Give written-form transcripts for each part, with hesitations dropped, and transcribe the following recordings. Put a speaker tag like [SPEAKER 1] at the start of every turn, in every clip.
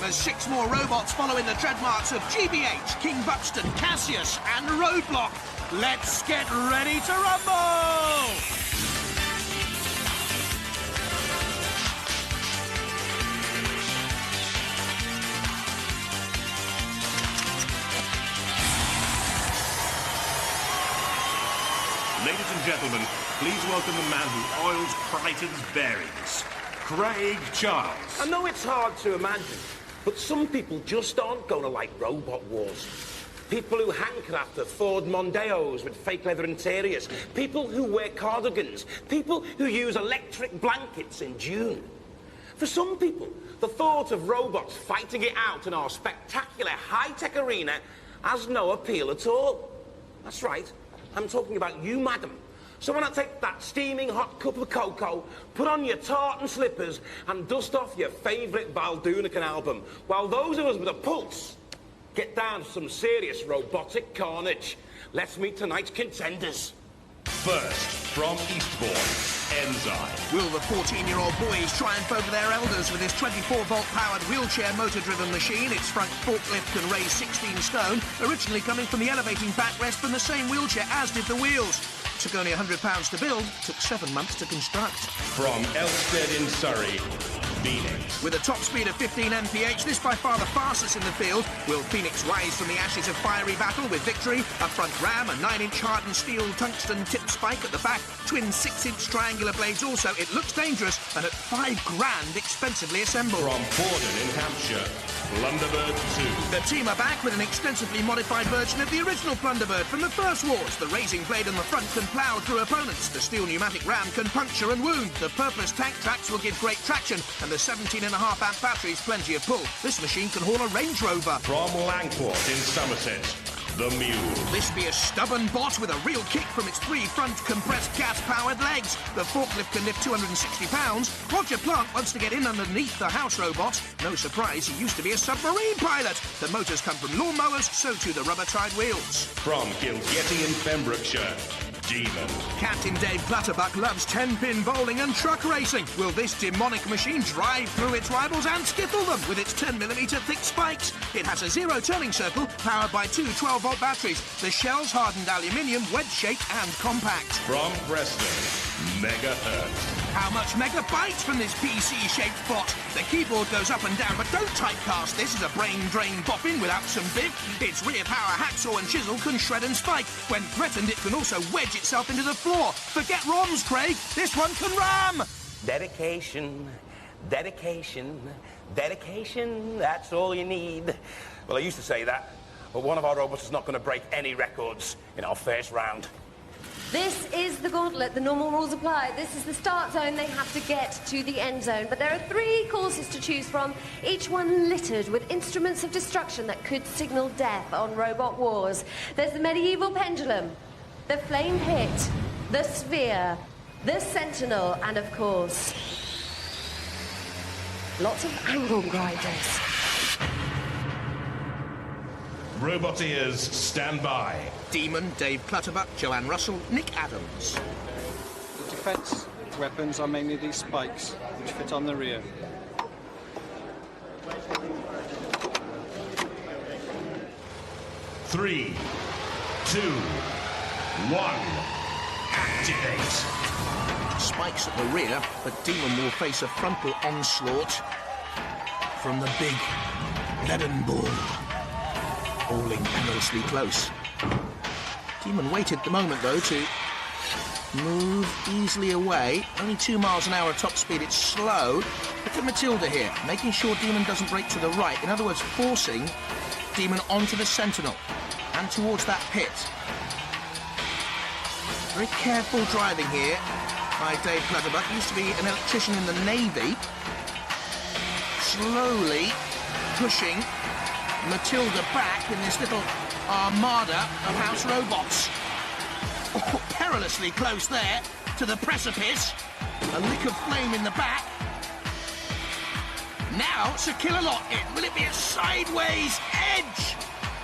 [SPEAKER 1] as 6 more robots follow in the trademarks of GBH, King Buxton, Cassius and Roadblock. Let's get ready to rumble!
[SPEAKER 2] Ladies and gentlemen, please welcome the man who oils Crichton's bearings, Craig Charles.
[SPEAKER 3] I know it's hard to imagine, but some people just aren't going to like robot wars. People who hanker after Ford Mondeos with fake leather interiors. People who wear cardigans. People who use electric blankets in June. For some people, the thought of robots fighting it out in our spectacular high-tech arena has no appeal at all. That's right. I'm talking about you, madam. So when I take that steaming hot cup of cocoa, put on your tartan slippers and dust off your favourite Baldunican album, while those of us with a pulse get down to some serious robotic carnage. Let's meet tonight's contenders.
[SPEAKER 2] First, from Eastbourne, Enzyme.
[SPEAKER 1] Will the 14-year-old boys triumph over their elders with his 24-volt powered wheelchair motor-driven machine? Its front forklift can raise 16 stone, originally coming from the elevating backrest from the same wheelchair as did the wheels. Took only £100 to build, took 7 months to construct.
[SPEAKER 2] From Elstead in Surrey, Phoenix.
[SPEAKER 1] With a top speed of 15 mph, this by far the fastest in the field. Will Phoenix rise from the ashes of fiery battle with victory? A front ram, a 9-inch hardened steel tungsten tip spike at the back, twin 6-inch triangular blades also. It looks dangerous and at £5,000 expensively assembled.
[SPEAKER 2] From Borden in Hampshire, Plunderbird 2.
[SPEAKER 1] The team are back with an extensively modified version of the original Plunderbird from the first wars. The raising blade on the front can plough through opponents. The steel pneumatic ram can puncture and wound. The purpose tank tracks will give great traction, and the 17.5 amp battery's plenty of pull. This machine can haul a Range Rover.
[SPEAKER 2] From Langport in Somerset, the Mule.
[SPEAKER 1] This be a stubborn bot with a real kick from its 3 front compressed gas-powered legs. The forklift can lift 260 pounds. Roger Plant wants to get in underneath the house robot. No surprise, he used to be a submarine pilot. The motors come from lawnmowers, so too the rubber-tied wheels.
[SPEAKER 2] From Kilgetty in Pembrokeshire, Demon.
[SPEAKER 1] Captain Dave Clutterbuck loves 10-pin bowling and truck racing. Will this demonic machine drive through its rivals and skiffle them with its 10mm thick spikes? It has a 0 turning circle powered by 2 12-volt batteries. The shell's hardened aluminium, wedge-shaped and compact.
[SPEAKER 2] From Preston, Megahertz.
[SPEAKER 1] How much megabytes from this PC-shaped bot? The keyboard goes up and down, but don't typecast this as a brain-drain boffin without some biff. Its rear power hacksaw and chisel can shred and spike. When threatened, it can also wedge itself into the floor. Forget ROMs, Craig. This one can ram.
[SPEAKER 3] Dedication, dedication, dedication, that's all you need. Well, I used to say that, but one of our robots is not going to break any records in our first round.
[SPEAKER 4] This is the gauntlet. The normal rules apply. This is the start zone. They have to get to the end zone. But there are 3 courses to choose from, each one littered with instruments of destruction that could signal death on Robot Wars. There's the medieval pendulum, the flame pit, the sphere, the sentinel, and of course, lots of angle grinders.
[SPEAKER 2] Roboteers, stand by.
[SPEAKER 1] Demon, Dave Clutterbuck, Joanne Russell, Nick Adams.
[SPEAKER 5] The defence weapons are mainly these spikes, which fit on the rear.
[SPEAKER 2] Three, 2, 1, activate.
[SPEAKER 1] Spikes at the rear, but Demon will face a frontal onslaught from the big leaden ball, hauling perilously close. Demon waited the moment, though, to move easily away. Only 2 miles an hour at top speed. It's slow. Look at Matilda here, making sure Demon doesn't break to the right. In other words, forcing Demon onto the Sentinel and towards that pit. Very careful driving here by Dave Clutterbuck. He used to be an electrician in the Navy. Slowly pushing Matilda back in this little armada of house robots. Oh, perilously close there to the precipice. A lick of flame in the back. Now it's a killer lot in. Will it be a sideways edge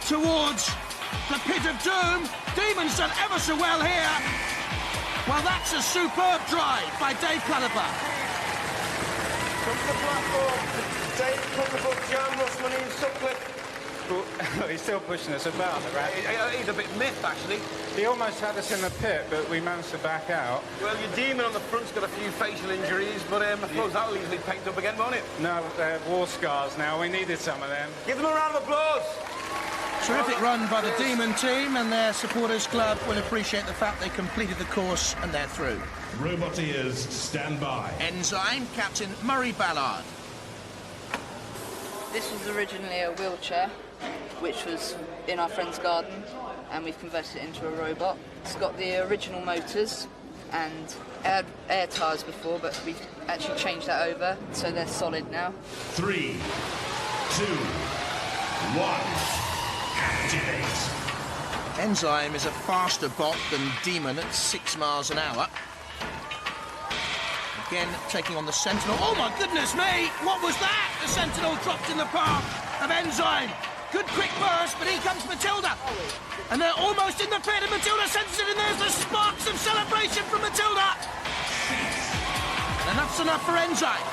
[SPEAKER 1] towards the pit of doom? Demon's done ever so well here. Well, that's a superb drive by Dave Clutterbuck.
[SPEAKER 3] Come to the platform. Dave Clutterbuck, John Russman in Sutcliffe.
[SPEAKER 5] He's still pushing us about, the rat.
[SPEAKER 3] He's a bit miffed, actually.
[SPEAKER 5] He almost had us in the pit, but we managed to back out.
[SPEAKER 3] Well, your demon on the front's got a few facial injuries, but I suppose that'll easily paint up again, won't it?
[SPEAKER 5] No, they're war scars now. We needed some of them.
[SPEAKER 3] Give them a round of applause.
[SPEAKER 1] Terrific run by the Demon team, and their supporters club will appreciate the fact they completed the course and they're through.
[SPEAKER 2] Roboteers, stand by.
[SPEAKER 1] Enzyme, Captain Murray Ballard.
[SPEAKER 6] This was originally a wheelchair, which was in our friend's garden, and we've converted it into a robot. It's got the original motors, and it had air tyres before, but we've actually changed that over, so they're solid now.
[SPEAKER 2] 3, 2, 1. Activate.
[SPEAKER 1] Enzyme is a faster bot than Demon at 6 miles an hour. Again, taking on the Sentinel. Oh, my goodness me! What was that? The Sentinel dropped in the path of Enzyme. Good quick burst, but here comes Matilda. And they're almost in the pit, and Matilda sends it in. There's the sparks of celebration from Matilda. And enough's enough for Enzyme.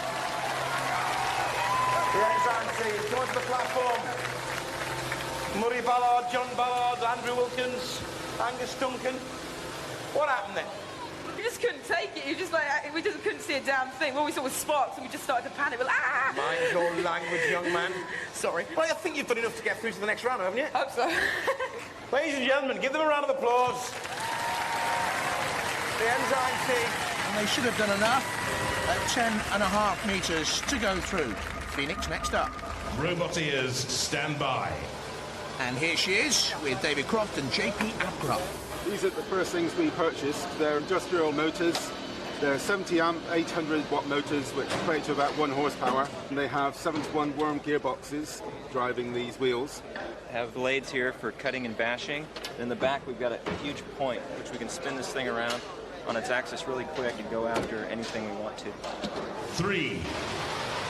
[SPEAKER 3] The Enzyme team, going to the platform. Murray Ballard, John Ballard, Andrew Wilkins, Angus Duncan. What happened then?
[SPEAKER 7] We just couldn't take it. You just like we just couldn't see a damn thing. All we saw was sparks, and we just started to panic. We're like, ah!
[SPEAKER 3] Mind your language, young man.
[SPEAKER 7] Sorry.
[SPEAKER 3] Well, I think you've done enough to get through to the next round, haven't you?
[SPEAKER 7] Hope so.
[SPEAKER 3] Ladies and gentlemen, give them a round of applause. The Enzyme team.
[SPEAKER 1] And they should have done enough at 10.5 metres to go through. Phoenix next up.
[SPEAKER 2] Roboteers, stand by.
[SPEAKER 1] And here she is with David Croft and JP Abcroft.
[SPEAKER 8] These are the first things we purchased. They're industrial motors. They're 70 amp, 800 watt motors, which equate to about 1 horsepower. And they have 7-to-1 worm gearboxes driving these wheels.
[SPEAKER 9] Have blades here for cutting and bashing. In the back, we've got a huge point, which we can spin this thing around on its axis really quick and go after anything we want to.
[SPEAKER 2] 3,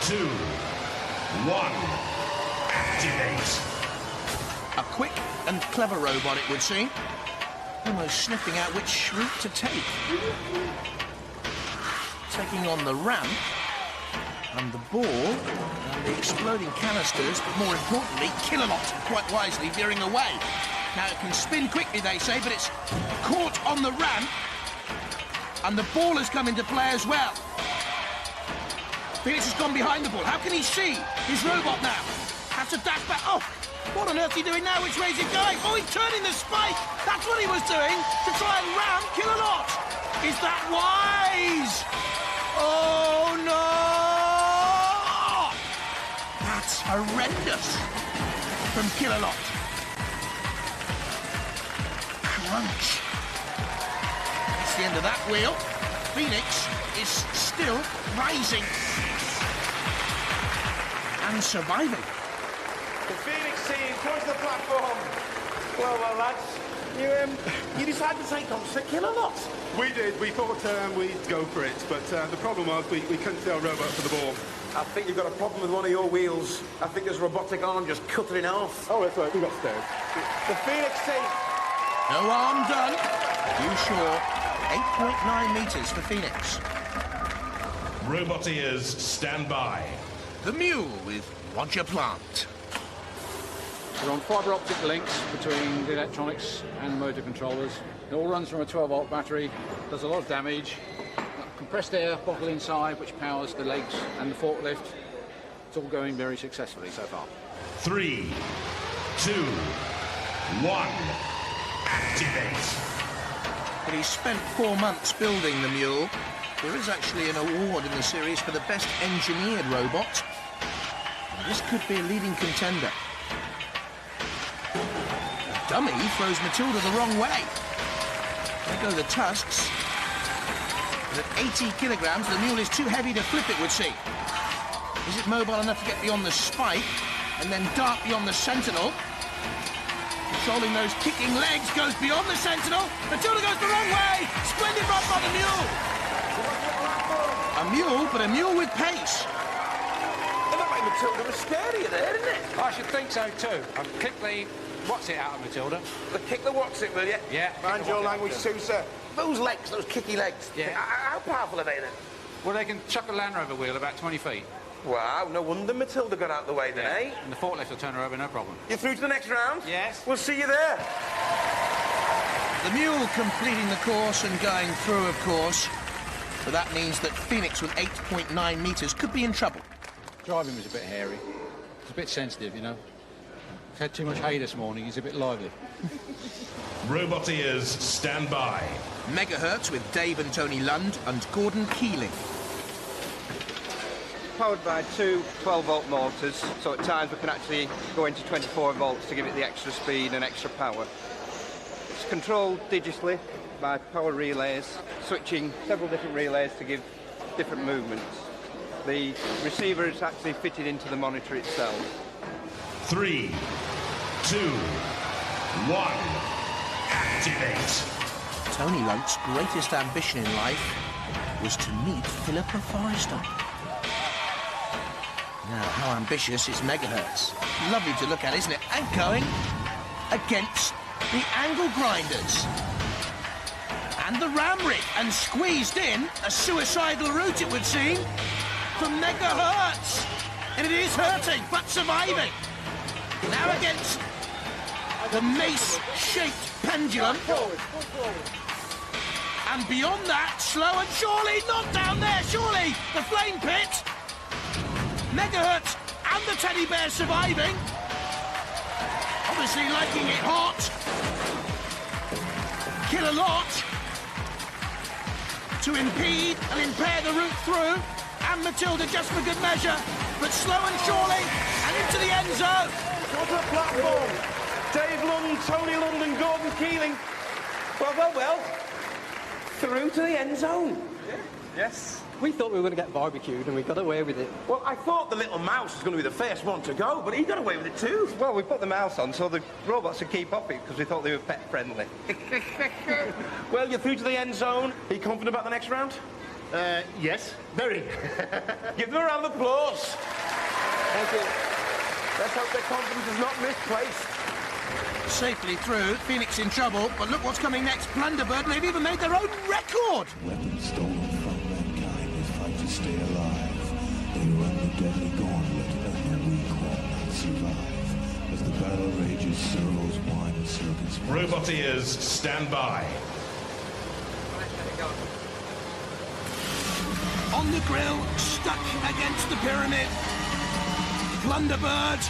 [SPEAKER 2] 2, 1. Activate.
[SPEAKER 1] A quick and clever robot, it would seem. Almost sniffing out which route to take. Taking on the ramp and the ball and the exploding canisters, but more importantly, Killalot, quite wisely veering away. Now it can spin quickly, they say, but it's caught on the ramp, and the ball has come into play as well. Felix has gone behind the ball. How can he see his robot now? Has to dash back. Oh, what on earth is he doing now? Which way is he going? Oh, he's turning the spike. That's what he was doing to try and ram Killalot. Is that wise? Oh, no! That's horrendous from Killalot. Crunch. That's the end of that wheel. Phoenix is still rising and surviving.
[SPEAKER 3] The Phoenix team, come to the platform. Well, lads, you decided to take on Sir Killalot.
[SPEAKER 8] We did. We thought we'd go for it, but the problem was we couldn't see our robot for the ball.
[SPEAKER 3] I think you've got a problem with one of your wheels. I think there's a robotic arm just cut it in half.
[SPEAKER 8] Oh, that's right. We've got stairs.
[SPEAKER 3] The Phoenix team.
[SPEAKER 1] No arm done. You sure? 8.9 metres for Phoenix.
[SPEAKER 2] Roboteers, stand by.
[SPEAKER 1] The Mule with Roger Plant.
[SPEAKER 10] We're on fibre optic links between the electronics and the motor controllers. It all runs from a 12-volt battery, does a lot of damage. Compressed air bottle inside, which powers the legs and the forklift. It's all going very successfully so far.
[SPEAKER 2] 3, 2, 1. Activate.
[SPEAKER 1] But he's spent 4 months building the Mule. There is actually an award in the series for the best engineered robot. This could be a leading contender. Dummy throws Matilda the wrong way. There go the tusks. But at 80 kilograms, the Mule is too heavy to flip, it would seem. Is it mobile enough to get beyond the spike and then dart beyond the Sentinel? Controlling those kicking legs, goes beyond the Sentinel. Matilda goes the wrong way. Splendid run by the Mule. A mule, but a mule with pace.
[SPEAKER 3] It looked like Matilda was scarier there, didn't it?
[SPEAKER 5] I should think so too. I've kicked the what's it out of Matilda.
[SPEAKER 3] The kick the what's it, will you?
[SPEAKER 5] Yeah.
[SPEAKER 3] Mind your language too, sir. Those legs, those kicky legs.
[SPEAKER 5] Yeah.
[SPEAKER 3] How powerful are they then?
[SPEAKER 5] Well, they can chuck a Land Rover wheel about 20 feet.
[SPEAKER 3] Wow, no wonder Matilda got out the way then, eh?
[SPEAKER 10] And the forklift will turn her over, no problem.
[SPEAKER 3] You're through to the next round?
[SPEAKER 10] Yes.
[SPEAKER 3] We'll see you there.
[SPEAKER 1] The mule completing the course and going through, of course. But that means that Phoenix with 8.9 metres could be in trouble.
[SPEAKER 10] Driving was a bit hairy. It's a bit sensitive, you know. He's had too much hay this morning. He's a bit lively.
[SPEAKER 2] Robot ears, stand by.
[SPEAKER 1] Megahertz with Dave and Tony Lund and Gordon Keeling.
[SPEAKER 11] Powered by two 12-volt motors, so at times we can actually go into 24 volts to give it the extra speed and extra power. It's controlled digitally by power relays, switching several different relays to give different movements. The receiver is actually fitted into the monitor itself.
[SPEAKER 2] 3, 2, 1, activate.
[SPEAKER 1] Tony Lunt's greatest ambition in life was to meet Philippa Forrester. Now, how ambitious is Megahertz? Lovely to look at, isn't it? And going against the angle grinders. And the ram rig, and squeezed in, a suicidal route it would seem, from Megahertz. And it is hurting, but surviving. Now against the mace-shaped pendulum. And beyond that, slow and surely, not down there, surely, the flame pit. Megahertz and the teddy bear surviving. Obviously liking it hot. Kill a lot. To impede and impair the route through. And Matilda just for good measure. But slow and surely, and into the end zone.
[SPEAKER 3] What's the platform? Dave Lund, Tony Lund and Gordon Keeling. Well. Through to the end zone.
[SPEAKER 11] Yes.
[SPEAKER 12] We thought we were going to get barbecued and we got away with it.
[SPEAKER 3] Well, I thought the little mouse was going to be the first one to go, but he got away with it too.
[SPEAKER 11] Well, we put the mouse on so the robots would keep off it because we thought they were pet friendly.
[SPEAKER 3] Well, you're through to the end zone. Are you confident about the next round?
[SPEAKER 13] Yes, very.
[SPEAKER 3] Give them a round of applause.
[SPEAKER 12] Thank you.
[SPEAKER 3] Let's hope their confidence is not misplaced.
[SPEAKER 1] Safely through, Phoenix in trouble, but look what's coming next. Plunderbird, and they've even made their own record.
[SPEAKER 14] Weapons stolen from mankind, they fight to stay alive. They run the deadly gauntlet, and the weak will not survive. As the battle rages, servos whine and slogans.
[SPEAKER 2] Robot ears, stand by.
[SPEAKER 1] On the grill, stuck against the pyramid. Plunderbird.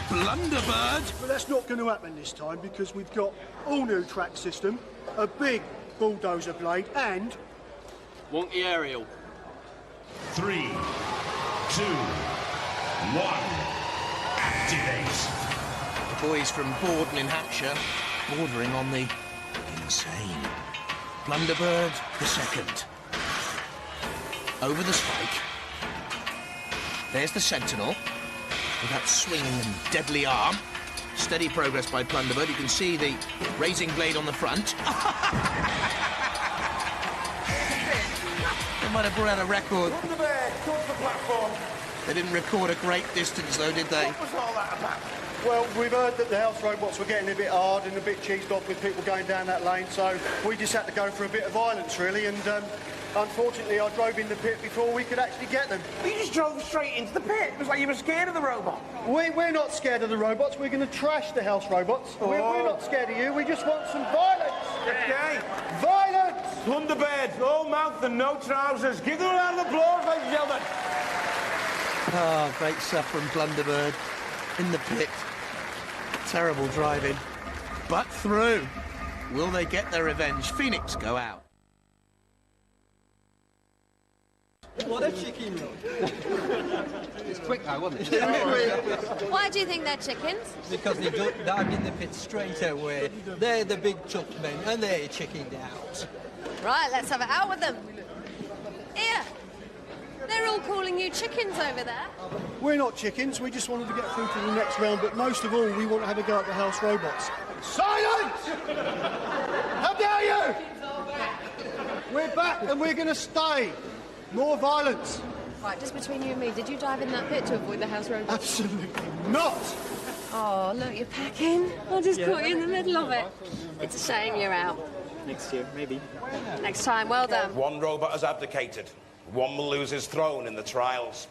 [SPEAKER 13] But that's not going to happen this time because we've got all new track system, a big bulldozer blade and...
[SPEAKER 12] Wonky aerial.
[SPEAKER 2] 3, 2, 1, activate.
[SPEAKER 1] The boys from Borden in Hampshire, bordering on the insane. Plunderbird, the second. Over the spike. There's the Sentinel. With that swinging and deadly arm. Steady progress by Plunderbird. You can see the raising blade on the front. They might have brought out a record.
[SPEAKER 3] Plunderbird, towards the platform.
[SPEAKER 1] They didn't record a great distance, though, did they?
[SPEAKER 3] What was all that about?
[SPEAKER 13] Well, we've heard that the house robots were getting a bit hard and a bit cheesed off with people going down that lane, so we just had to go for a bit of violence, really, and unfortunately I drove in the pit before we could actually get them.
[SPEAKER 3] You just drove straight into the pit. It was like you were scared of the robot.
[SPEAKER 13] We're not scared of the robots. We're going to trash the house robots. We're not scared of you. We just want some violence.
[SPEAKER 3] Okay.
[SPEAKER 13] Violence!
[SPEAKER 3] Plunderbird, all mouth and no trousers. Give them a round of applause, ladies and gentlemen.
[SPEAKER 1] Oh, great stuff from Plunderbird. In the pit. Terrible driving. But through. Will they get their revenge? Phoenix go out.
[SPEAKER 12] What a chicken run.
[SPEAKER 11] It's quick now, wasn't it?
[SPEAKER 4] Why do you think they're chickens?
[SPEAKER 12] Because they dived in the pit straight away. They're the big chuck men and they're chickened out.
[SPEAKER 4] Right, let's have it out with them. Here. They're all calling you chickens over there.
[SPEAKER 13] We're not chickens. We just wanted to get through to the next round, but most of all, we want to have a go at the house robots. Silence! How dare you! We're back and we're going to stay. More violence.
[SPEAKER 4] Right, just between you and me, did you dive in that pit to avoid the house robots?
[SPEAKER 13] Absolutely not.
[SPEAKER 4] Oh, look, you're packing. I just caught you in the middle of it. It's a shame you're out.
[SPEAKER 12] Next year, maybe.
[SPEAKER 4] Next time, well done.
[SPEAKER 3] One robot has abdicated. One will lose his throne in the trials.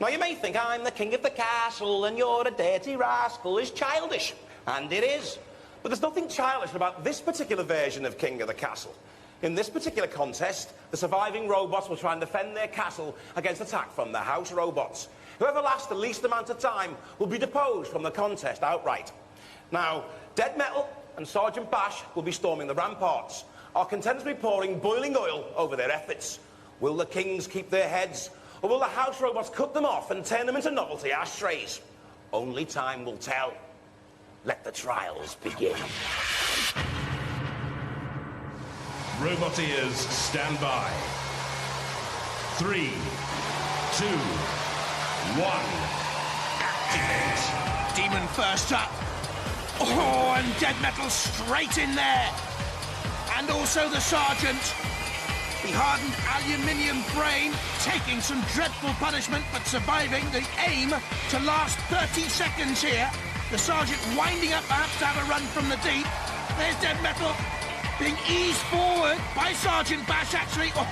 [SPEAKER 3] Now, you may think I'm the king of the castle and you're a dirty rascal is childish, and it is. But there's nothing childish about this particular version of King of the Castle. In this particular contest, the surviving robots will try and defend their castle against attack from the house robots. Whoever lasts the least amount of time will be deposed from the contest outright. Now, Dead Metal and Sergeant Bash will be storming the ramparts. Our contenders will be pouring boiling oil over their efforts. Will the kings keep their heads, or will the house robots cut them off and turn them into novelty ashtrays? Only time will tell. Let the trials begin.
[SPEAKER 2] Roboteers, stand by. 3, 2, 1, activate.
[SPEAKER 1] Demon first up. Oh, and Dead Metal straight in there. And also the Sergeant. The hardened aluminium brain taking some dreadful punishment but surviving. The aim to last 30 seconds here. The Sergeant winding up perhaps to have a run from the deep. There's Dead Metal being eased forward by Sergeant Bash actually. Oh,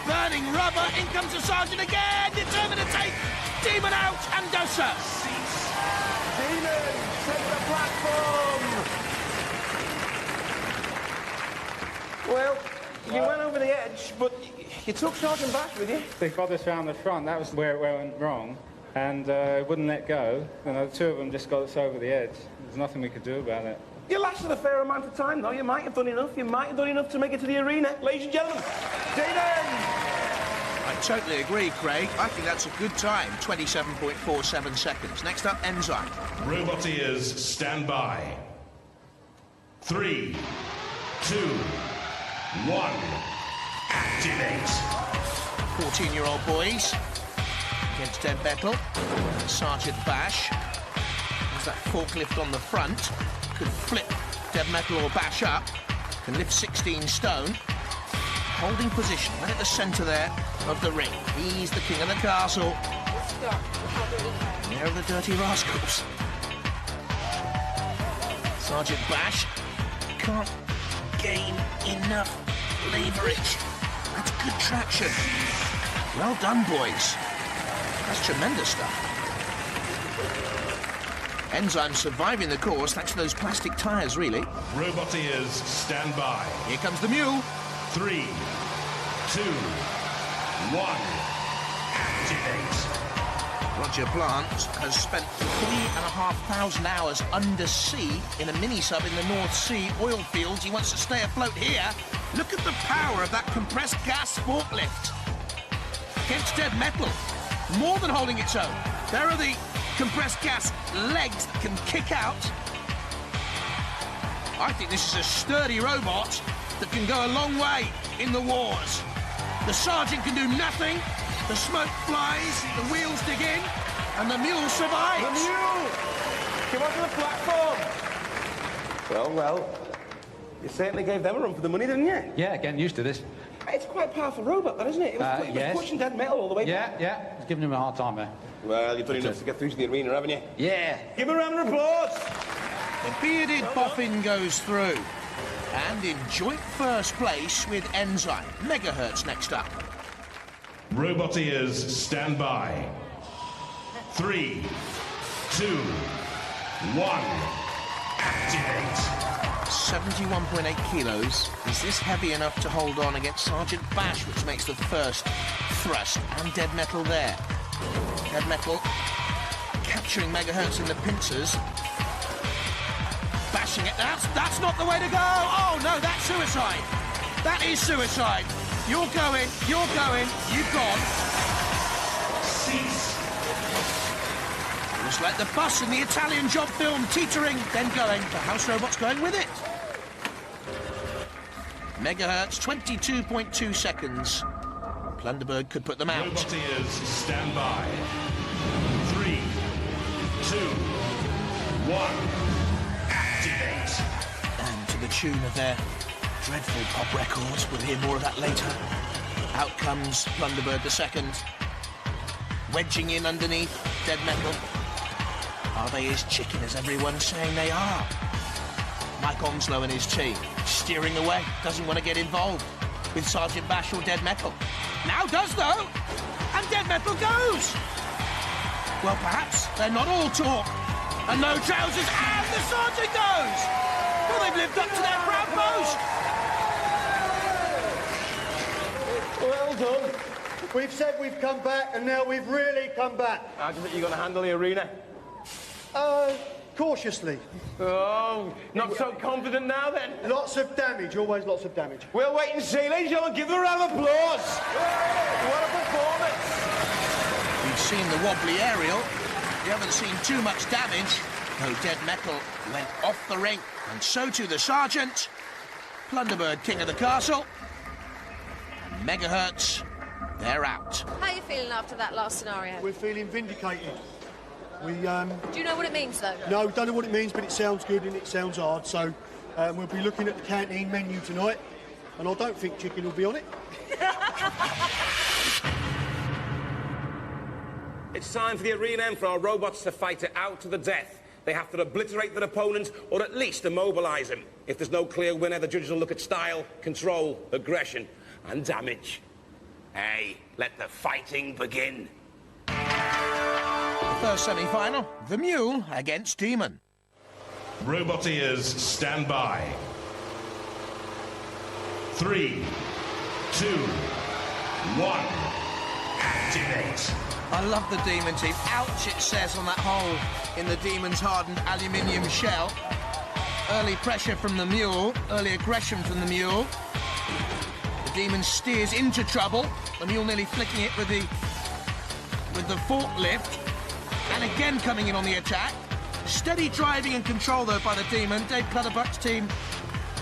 [SPEAKER 1] burning rubber. In comes the Sergeant again. Determined to take Demon out and does so.
[SPEAKER 3] Demon, take the platform. Well, you went over the edge, but you took Sergeant Bash with you.
[SPEAKER 15] They got us round the front. That was where it went wrong. And wouldn't let go. And the two of them just got us over the edge. There's nothing we could do about it.
[SPEAKER 3] You lasted a fair amount of time, though. You might have done enough. You might have done enough to make it to the arena. Ladies and gentlemen, Demon!
[SPEAKER 1] I totally agree, Craig. I think that's a good time. 27.47 seconds. Next up, Enzyme.
[SPEAKER 2] Roboteers, stand by. 3, 2, 1, activate.
[SPEAKER 1] 14-year-old boys against Dead Metal. Sergeant Bash. There's that forklift on the front. Could flip Dead Metal or Bash up. Can lift 16 stone. Holding position right at the centre there of the ring. He's the king of the castle. There are the dirty rascals. Sergeant Bash can't gain enough leverage. That's good traction. Well done, boys. That's tremendous stuff. Enzyme surviving the course thanks to those plastic tyres, really.
[SPEAKER 2] Roboteers, stand by.
[SPEAKER 1] Here comes the mule.
[SPEAKER 2] 3, 2, 1, activate.
[SPEAKER 1] Roger Plant has spent 3,500 hours undersea in a mini-sub in the North Sea oil fields. He wants to stay afloat here. Look at the power of that compressed gas forklift. Against Dead Metal. More than holding its own. There are the compressed gas legs that can kick out. I think this is a sturdy robot that can go a long way in the wars. The Sergeant can do nothing. The smoke flies, the wheels dig in, and the mule survives.
[SPEAKER 3] The mule! Come onto the platform. Well, you certainly gave them a run for the money, didn't you?
[SPEAKER 15] Yeah, getting used to this.
[SPEAKER 3] It's quite a powerful robot, that, isn't it? It was,
[SPEAKER 15] Yes.
[SPEAKER 3] pushing Dead Metal all the way back.
[SPEAKER 15] Yeah, it's giving him a hard time there.
[SPEAKER 3] Well, you've done enough to get through to the arena, haven't you?
[SPEAKER 15] Yeah.
[SPEAKER 3] Give him a round of applause.
[SPEAKER 1] The bearded boffin goes through. And in joint first place with Enzyme. Megahertz next up.
[SPEAKER 2] Roboteers, stand by. 3, 2, 1, activate.
[SPEAKER 1] 71.8 kilos. Is this heavy enough to hold on against Sergeant Bash, which makes the first thrust? And Dead Metal there. Dead Metal capturing Megahertz in the pincers. Bashing it. That's not the way to go. Oh, no, that's suicide. That is suicide. You're going, you've gone.
[SPEAKER 2] Cease.
[SPEAKER 1] Just like the bus in the Italian job film, teetering, then going. The house robot's going with it. Megahertz, 22.2 seconds. Plunderberg could put them out.
[SPEAKER 2] Roboteers, stand by. 3, 2, 1, activate.
[SPEAKER 1] And to the tune of their dreadful pop records, we'll hear more of that later. Out comes Plunderbird the second. Wedging in underneath Dead Metal. Are they as chicken as everyone's saying they are? Mike Onslow and his team steering away, doesn't want to get involved with Sergeant Bash or Dead Metal. Now does, though, and Dead Metal goes. Well, perhaps they're not all talk. And no trousers, and the sergeant goes! Well, they've lived up to their proud boast.
[SPEAKER 13] Well done. We've said we've come back, and now we've really come back.
[SPEAKER 3] How do you think you're going to handle the arena?
[SPEAKER 13] Cautiously.
[SPEAKER 3] Oh, not so confident now, then?
[SPEAKER 13] Lots of damage, always lots of damage.
[SPEAKER 3] We'll wait and see, ladies and gentlemen. Give them a round of applause. What a performance.
[SPEAKER 1] We've seen the wobbly aerial. We haven't seen too much damage, though dead metal went off the ring, and so too the sergeant. Plunderbird, king of the castle. And Megahertz, they're out.
[SPEAKER 4] How are you feeling after that last scenario?
[SPEAKER 13] We're feeling vindicated. We,
[SPEAKER 4] Do you know what it means, though?
[SPEAKER 13] No, don't know what it means, but it sounds good and it sounds hard. So we'll be looking at the canteen menu tonight, and I don't think chicken will be on it.
[SPEAKER 3] It's time for the arena and for our robots to fight it out to the death. They have to obliterate their opponent, or at least immobilise him. If there's no clear winner, the judges will look at style, control, aggression, and damage. Hey, let the fighting begin.
[SPEAKER 1] The first semi-final, the Mule against Demon.
[SPEAKER 2] Roboteers, stand by. 3, 2, 1, activate.
[SPEAKER 1] I love the Demon team. Ouch, it says on that hole in the Demon's hardened aluminium shell. Early pressure from the Mule, early aggression from the Mule. The Demon steers into trouble. The Mule nearly flicking it with the forklift. And again coming in on the attack. Steady driving and control, though, by the Demon. Dave Clutterbuck's team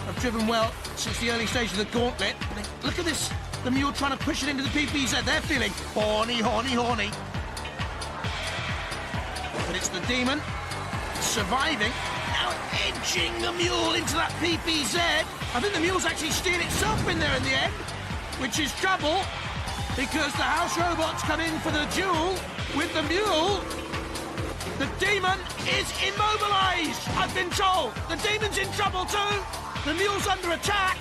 [SPEAKER 1] have driven well since the early stage of the gauntlet. Look at this. The Mule trying to push it into the PPZ. They're feeling horny, horny, horny. But it's the Demon surviving. Now edging the Mule into that PPZ. I think the Mule's actually steered itself in there in the end, which is trouble, because the house robots come in for the duel with the Mule. The Demon is immobilised, I've been told. The Demon's in trouble too. The Mule's under attack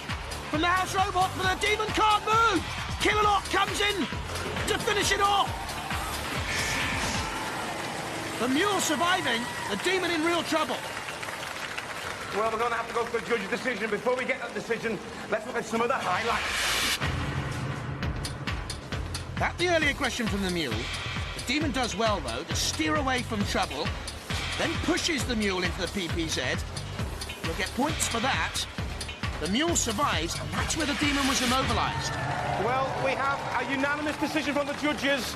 [SPEAKER 1] from the house robot, but the Demon can't move. Killalot comes in to finish it off. The Mule surviving, the Demon in real trouble.
[SPEAKER 3] Well, we're going to have to go for a judge's decision. Before we get that decision, let's look at some of the highlights.
[SPEAKER 1] That the early aggression from the Mule. The Demon does well, though, to steer away from trouble, then pushes the Mule into the PPZ. We'll get points for that. The Mule survives, and that's where the Demon was immobilised.
[SPEAKER 3] Well, we have a unanimous decision from the judges.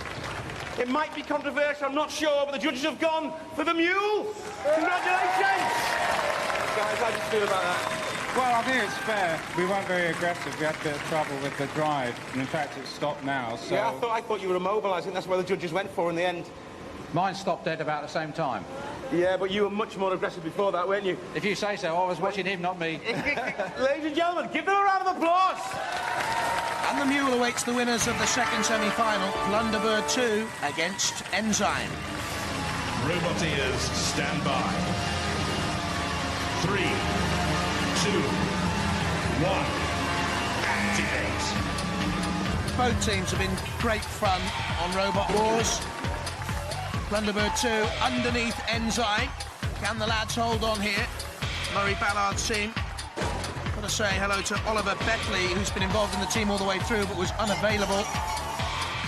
[SPEAKER 3] It might be controversial, I'm not sure, but the judges have gone for the Mule. Congratulations! Guys, how do you feel about that?
[SPEAKER 15] Well, I think it's fair. We weren't very aggressive. We had a bit of trouble with the drive, and in fact, it's stopped now. So
[SPEAKER 3] yeah, I thought you were immobilising. That's where the judges went for in the end.
[SPEAKER 10] Mine stopped dead about the same time.
[SPEAKER 3] Yeah, but you were much more aggressive before that, weren't you?
[SPEAKER 10] If you say so. I was watching him, not me.
[SPEAKER 3] Ladies and gentlemen, give them a round of applause.
[SPEAKER 1] And the Mule awaits the winners of the second semi-final, Plunderbird 2 against Enzyme.
[SPEAKER 2] Roboteers, stand by. 3, 2, 1, activate.
[SPEAKER 1] Both teams have been great fun on Robot Wars. Plunderbird 2 underneath Enzyme. Can the lads hold on here? Murray Ballard's team. Got to say hello to Oliver Beckley, who's been involved in the team all the way through, but was unavailable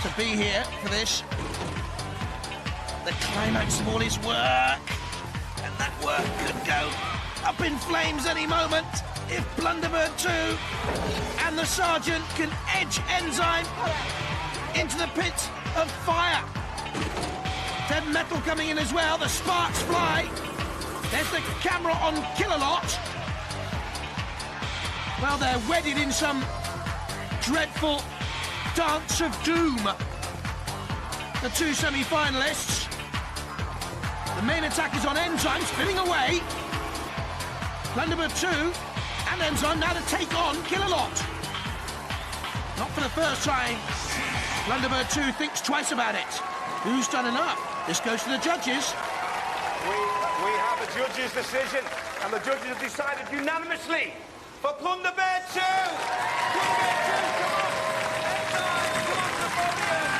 [SPEAKER 1] to be here for this. The climax of all his work. And that work could go up in flames any moment if Plunderbird 2 and the Sergeant can edge Enzyme into the pit of fire. Dead metal coming in as well, the sparks fly. There's the camera on Killalot. Well, they're wedded in some dreadful dance of doom. The two semi-finalists. The main attack is on Enzyme, spinning away. Plunderbird 2 and Enzyme now to take on Killalot. Not for the first time. Plunderbird 2 thinks twice about it. Who's done enough? This goes to the judges.
[SPEAKER 3] We have a judge's decision, and the judges have decided unanimously for Plunderbird 2. Plunderbird 2, come on. Enzyme, come on to the podium.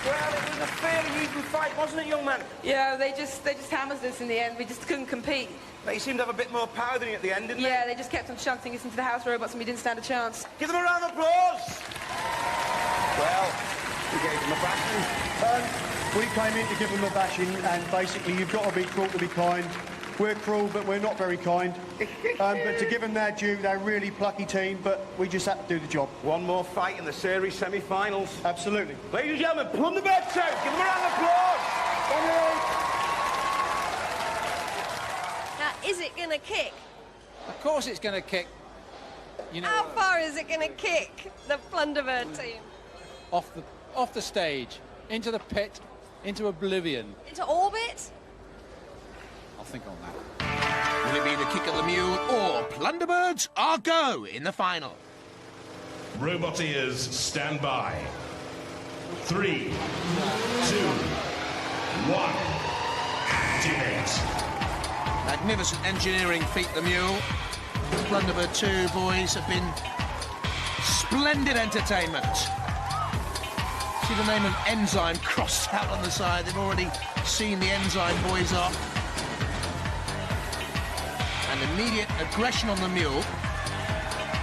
[SPEAKER 3] Well, it was a open fight, wasn't it, young man?
[SPEAKER 7] Yeah, they just hammered us in the end. We just couldn't compete.
[SPEAKER 3] They seemed to have a bit more power than you at the end, didn't they?
[SPEAKER 7] Yeah, they just kept on shunting us into the house robots and we didn't stand a chance.
[SPEAKER 3] Give them a round of applause! Well, we gave them a bashing.
[SPEAKER 13] We came in to give them a bashing, and basically you've got to be cruel to be kind. We're cruel, but we're not very kind. But to give them their due, they're a really plucky team, but we just had to do the job.
[SPEAKER 3] One more fight in the series semi-finals.
[SPEAKER 13] Absolutely.
[SPEAKER 3] Ladies and gentlemen, Plunderbird 2, give them a round of applause!
[SPEAKER 4] Now, is it going to kick?
[SPEAKER 10] Of course it's going to kick. You know,
[SPEAKER 4] How far is it going to kick, the Plunderbird team?
[SPEAKER 10] off the stage, into the pit, into oblivion.
[SPEAKER 4] Into orbit?
[SPEAKER 10] I'll think on that.
[SPEAKER 1] Will it be the kick of the mule or Plunderbirds are go in the final?
[SPEAKER 2] Roboteers, stand by. 3, 2, 1, activate.
[SPEAKER 1] Magnificent engineering feat, the mule. Plunderbird 2 boys have been splendid entertainment. See the name of Enzyme crossed out on the side. They've already seen the Enzyme boys off. And immediate aggression on the mule.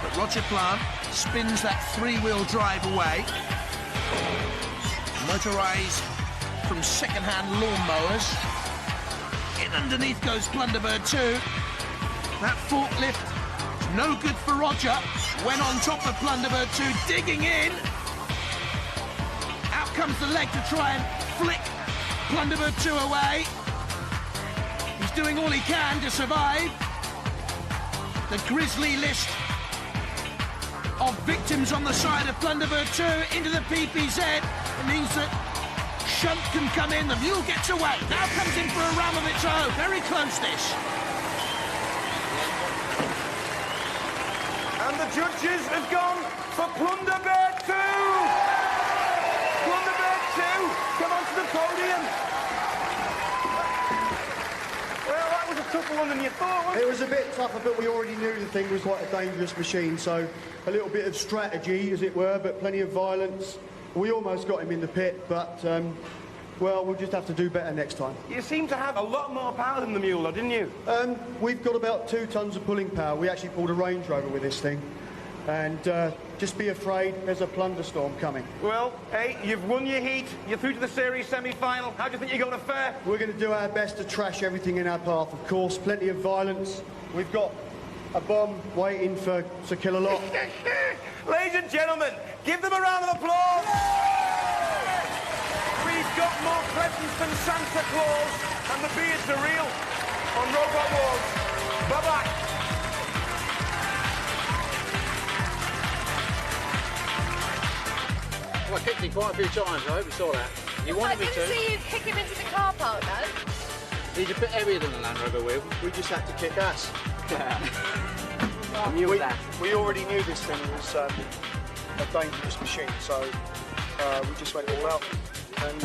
[SPEAKER 1] But Roger Plant spins that three-wheel drive away. Motorised from second-hand lawnmowers. In underneath goes Plunderbird 2. That forklift, no good for Roger. Went on top of Plunderbird 2, digging in. Out comes the leg to try and flick Plunderbird 2 away. He's doing all he can to survive. The grisly list of victims on the side of Plunderbird 2 into the PPZ. It means that Shunt can come in, the mule gets away. Now comes in for a ram of its own. Very close this.
[SPEAKER 3] And the judges have gone for Plunderbird 2! Plunderbird 2, come onto the podium! Well, that was a tougher one than you thought, wasn't it?
[SPEAKER 13] It was a bit tougher, but we already knew the thing was quite a dangerous machine, so a little bit of strategy, as it were, but plenty of violence. We almost got him in the pit, but, well, we'll just have to do better next time.
[SPEAKER 3] You seem to have a lot more power than the mule, though, didn't you?
[SPEAKER 13] We've got about 2 tons of pulling power. We actually pulled a Range Rover with this thing. And just be afraid, there's a plunderstorm coming.
[SPEAKER 3] Well, hey, you've won your heat. You're through to the series semi-final. How do you think you're going to fare?
[SPEAKER 13] We're going to do our best to trash everything in our path, of course. Plenty of violence. We've got a bomb waiting to kill a lot.
[SPEAKER 3] Ladies and gentlemen, give them a round of applause! We've got more presents than Santa Claus, and the beards are real on Robot Wars. Bye-bye.
[SPEAKER 10] Well, I kicked him quite a few times, I hope you saw that. You wanted me to.
[SPEAKER 4] I didn't see you kick him into the car park, though.
[SPEAKER 10] He's a bit heavier than the Land Rover wheel.
[SPEAKER 13] We just had to kick us. We already knew this thing was a dangerous machine, so we just went all out. And